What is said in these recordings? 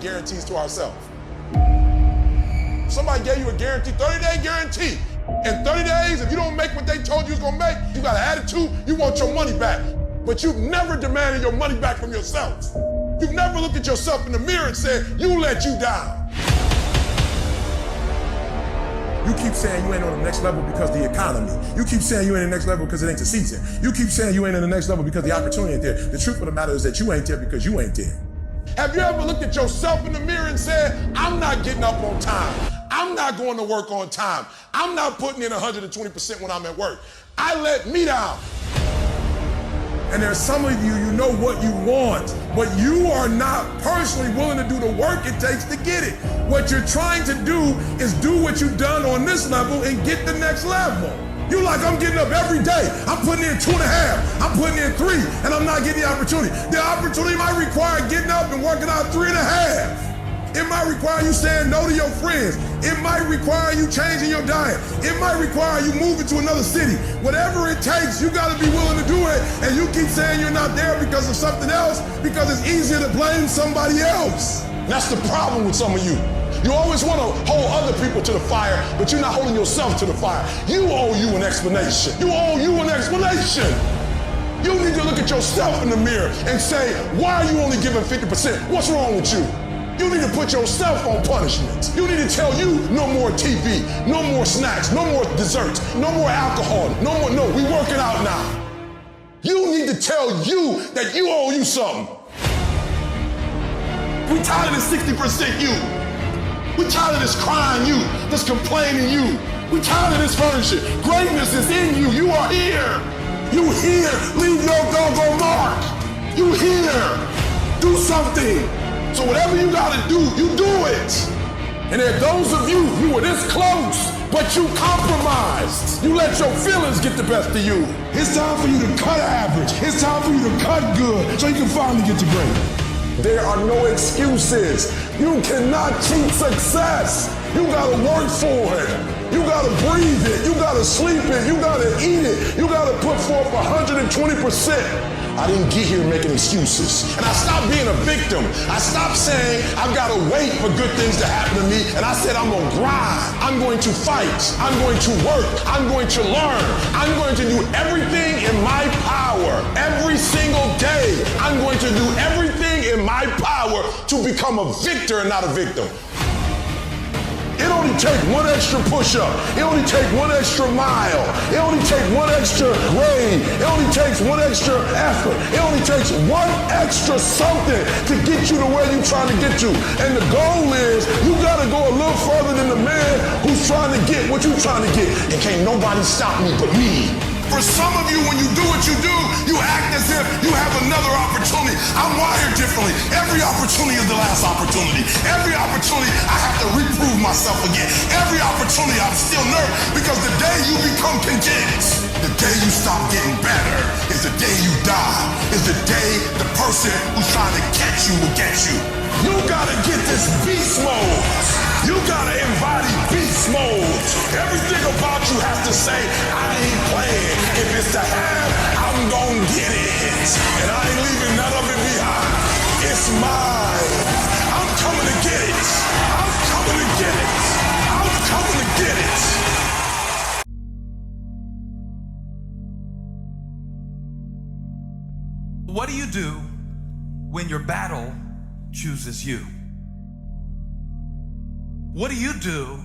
guarantees to ourselves. Somebody gave you a guarantee, 30-day guarantee. In 30 days, if you don't make what they told you was gonna make, you got an attitude, you want your money back. But you've never demanded your money back from yourself. You've never looked at yourself in the mirror and said, you let you down. You keep saying you ain't on the next level because of the economy. You keep saying you ain't in the next level because it ain't the season. You keep saying you ain't in the next level because the opportunity ain't there. The truth of the matter is that you ain't there because you ain't there. Have you ever looked at yourself in the mirror and said, I'm not getting up on time. I'm not going to work on time. I'm not putting in 120% when I'm at work. I let me down. And there's some of you, you know what you want, but you are not personally willing to do the work it takes to get it. What you're trying to do is do what you've done on this level and get the next level. You like, I'm getting up every day. I'm putting in 2.5. I'm putting in 3, and I'm not getting the opportunity. The opportunity might require getting up and working out 3.5. It might require you saying no to your friends. It might require you changing your diet. It might require you moving to another city. Whatever it takes, you gotta be willing to do it. And you keep saying you're not there because of something else, because it's easier to blame somebody else. That's the problem with some of you. You always want to hold other people to the fire, but you're not holding yourself to the fire. You owe you an explanation. You owe you an explanation. You need to look at yourself in the mirror and say, why are you only giving 50%? What's wrong with you? You need to put yourself on punishment. You need to tell you no more TV, no more snacks, no more desserts, no more alcohol, no, we working out now. You need to tell you that you owe you something. We tired of this 60% you. We tired of this crying you, this complaining you. We tired of this version. Greatness is in you. You are here. You here. Leave your doggone mark. You here. Do something. So whatever you gotta do, you do it. And there are those of you who were this close, but you compromised. You let your feelings get the best of you. It's time for you to cut average. It's time for you to cut good so you can finally get to great. There are no excuses. You cannot cheat success. You gotta work for it. You gotta breathe it. You gotta sleep it. You gotta eat it. You gotta put forth 120%. I didn't get here making excuses. And I stopped being a victim. I stopped saying I've got to wait for good things to happen to me. And I said I'm going to grind. I'm going to fight. I'm going to work. I'm going to learn. I'm going to do everything in my power. Every single day, I'm going to do everything in my power to become a victor and not a victim. It only takes one extra push-up. It only takes one extra mile. It only takes one extra grade. It only takes one extra effort. It only takes one extra something to get you to where you're trying to get to. And the goal is you gotta go a little further than the man who's trying to get what you're trying to get. And can't nobody stop me but me. For some of you, when you do what you do, you act as if you have another opportunity. I'm wired differently. Every opportunity is the last opportunity. Every opportunity, I have to reprove myself again. Every opportunity, I'm still nervous because the day you become content, the day you stop getting better, is the day you die, is the day the person who's trying to catch you will get you. You gotta get this beast mode. You gotta embody beast mode. Everything about you has to say, I ain't playing. If it's to have, I'm gonna get it. And I ain't leaving none of it behind. It's mine. I'm coming to get it. I'm coming to get it. I'm coming to get it. What do you do when your battle chooses you? What do you do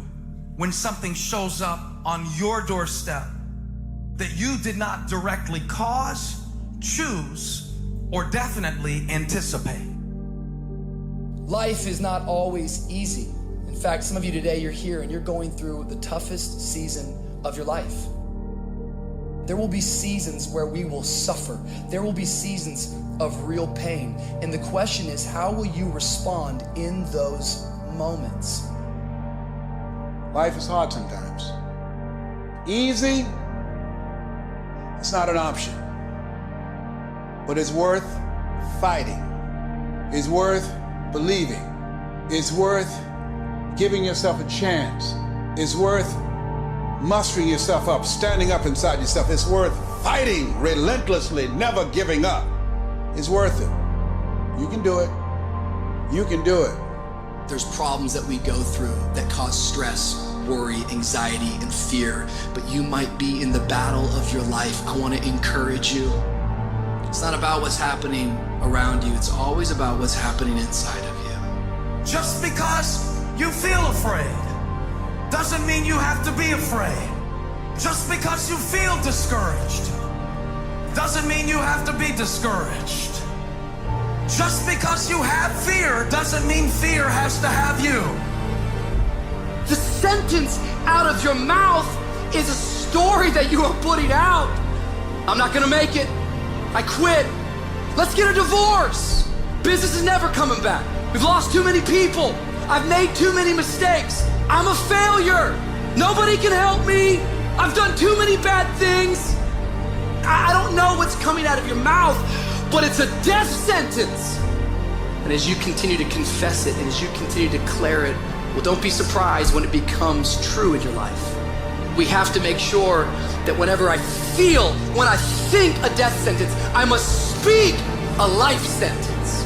when something shows up on your doorstep that you did not directly cause, choose, or definitely anticipate? Life is not always easy. In fact, some of you today, you're here and you're going through the toughest season of your life. There will be seasons where we will suffer. There will be seasons of real pain. And the question is, how will you respond in those moments? Life is hard sometimes. Easy, it's not an option. But it's worth fighting. It's worth believing. It's worth giving yourself a chance. It's worth mustering yourself up, standing up inside yourself. It's worth fighting relentlessly, never giving up. It's worth it. You can do it. You can do it. There's problems that we go through that cause stress, worry, anxiety, and fear, but you might be in the battle of your life. I want to encourage you. It's not about what's happening around you. It's always about what's happening inside of you. Just because you feel afraid doesn't mean you have to be afraid. Just because you feel discouraged doesn't mean you have to be discouraged. Just because you have fear doesn't mean fear has to have you. The sentence out of your mouth is a story that you are putting out. I'm not gonna make it. I quit. Let's get a divorce. Business is never coming back. We've lost too many people. I've made too many mistakes. I'm a failure. Nobody can help me. I've done too many bad things. I don't know what's coming out of your mouth, but it's a death sentence. And as you continue to confess it and as you continue to declare it, well, don't be surprised when it becomes true in your life. We have to make sure that whenever I feel, when I think a death sentence, I must speak a life sentence.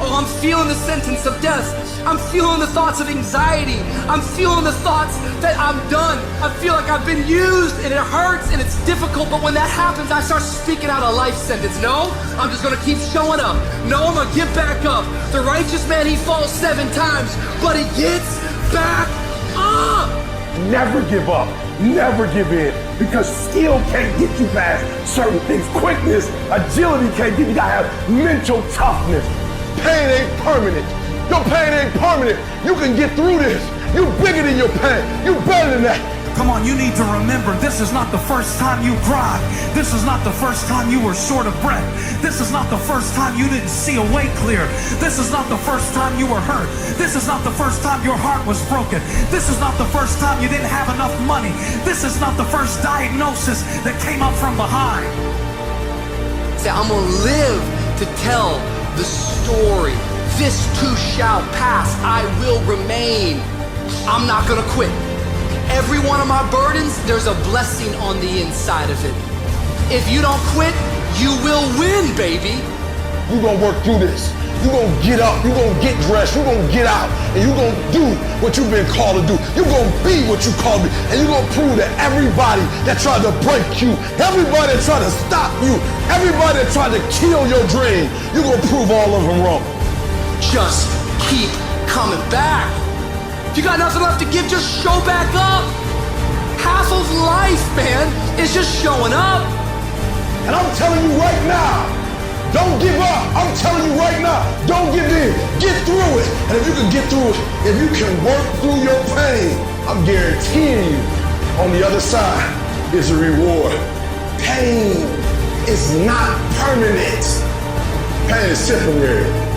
Oh, I'm feeling the sentence of death. I'm feeling the thoughts of anxiety. I'm feeling the thoughts that I'm done. I feel like I've been used and it hurts and it's difficult, but when that happens, I start speaking out a life sentence. No, I'm just gonna keep showing up. No, I'm gonna get back up. The righteous man, he falls 7 times, but he gets back up. Never give up. Never give in. Because skill can't get you past certain things. Quickness, agility can't get you. You gotta have mental toughness. Pain ain't permanent. Your pain ain't permanent. You can get through this. You bigger than your pain. You better than that. Come on, you need to remember, this is not the first time you cried. This is not the first time you were short of breath. This is not the first time you didn't see a way clear. This is not the first time you were hurt. This is not the first time your heart was broken. This is not the first time you didn't have enough money. This is not the first diagnosis that came up from behind. Say, I'm gonna live to tell the story. This too shall pass. I will remain. I'm not gonna quit. Every one of my burdens, there's a blessing on the inside of it. If you don't quit, you will win, baby. You're gonna work through this. You're gonna get up. You're gonna get dressed. You're gonna get out. And you're gonna do what you've been called to do. You're gonna be what you called to be. And you're gonna prove that everybody that tried to break you, everybody that tried to stop you, everybody that tried to kill your dream, you're gonna prove all of them wrong. Just keep coming back. If you got nothing left to give, just show back up. Half of life, man, is just showing up. And I'm telling you right now, don't give up. I'm telling you right now, don't give in. Get through it. And if you can get through it, if you can work through your pain, I'm guaranteeing you on the other side is a reward. Pain is not permanent. Pain is temporary.